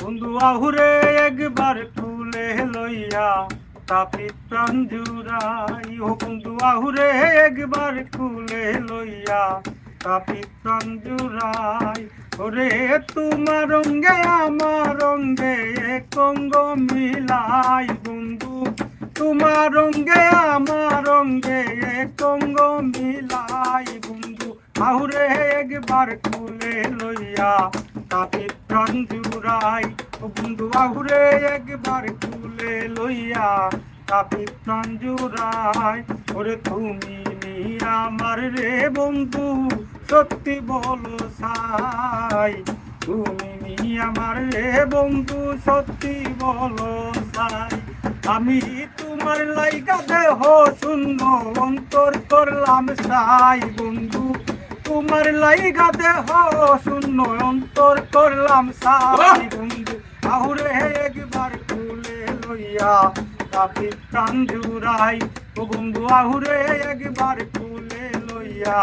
বন্ধু আহুরে একবার তুলে লইয়া তাপি প্রাণ জুড়াই। ও বন্ধু আহুরে একবার তুলে লইয়া তাপি প্রাণ জুড়াই। ওরে তোমার রঙ্গে আমার রঙ্গে কঙ্গ মিলাই বন্ধু, তোমার রঙ্গে আমার রঙ্গে কঙ্গ মিলাই বন্ধু। আহুরে একবার তুলে লইয়া তাপি প্রাণ জুড়াই। ও বন্ধু আহুরে একবার তুলে লইয়া তাপি প্রাণ জুড়াই। ওরে তুমি আমার রে বন্ধু সত্যি বলো সাই, তুমি আমার রে বন্ধু সত্যি বলো সাই। আমি তোমার লাইগা দেহ শূন্য অন্তর করলাম সাই বন্ধু, তোমার লাইগা দেহ শূন্য অন্তর করলাম সাই বন্ধু। আহুরে একবার তুলে লইয়া তাপি প্রাণ জুড়াই। ও বন্ধু আহুরে একবার তুলে লইয়া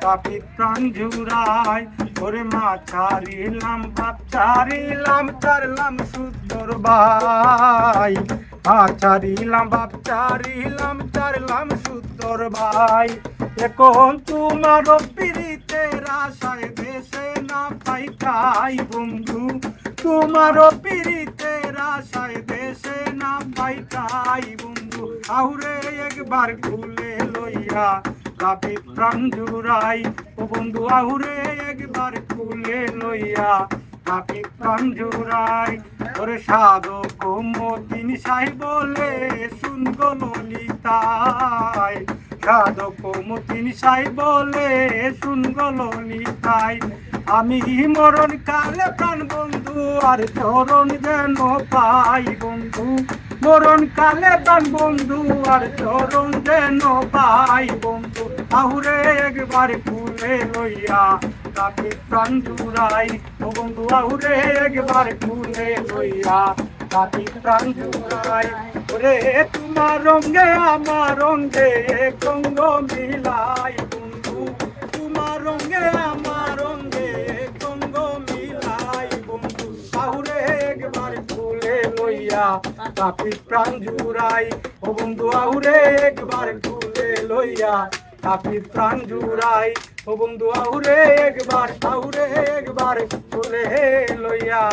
তাপি প্রাণ জুড়াই। ওরে মা ছাড়িলাম বাপ ছাড়িলাম ছাড়লাম সুন্দর ভাই, ছাড়িলাম বাপ ছাড়িলাম ছাড়লাম সুন্দর ভাই। এখন তোমার পীড়িতের আশায় দেশে না পাইতাই বন্ধু, তোমার পীড়িতের আশায় দেশে না পাইতাই বন্ধু। আহুরে একবার খুলে লইয়া তাপি প্রাণ জুড়াই। ও বন্ধু আহুরে একবার খুলে লইয়া তাপি প্রাণ জুড়াই। ওরে সাধক মতিন সাই বলে শুনগো ললিতাই, সাধক মতিন সাই বলে শুনগো ললিতাই। আমি মরণ কালে প্রাণ বন্ধু আর চরণ যেন পাই বন্ধু, মরণ কালে প্রাণ বন্ধু আর চরণ যেন পাই বন্ধু। আহুরে একবার খুলে লইয়া তাপি প্রাণ জুড়াই। ও বন্ধু আহুরে একবার খুলে লইয়া তাপি প্রাণ জুড়াই। ওরে তোমার রঙ্গে আমার রঙ্গে কঙ্গ মিলাই বন্ধু, তোমার রঙ্গে আমার রঙ্গে কঙ্গ মিলাই বন্ধু। আহুরে একবার খুলে লইয়া তাপি প্রাণ জুড়াই। ও বন্ধু আহুরে একবার খুলে লইয়া তাপি প্রাণ জুড়াই। ও বন্ধু আহুরে একবার খুলে লইয়া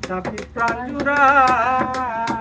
তাপি প্রাণ জুড়াই।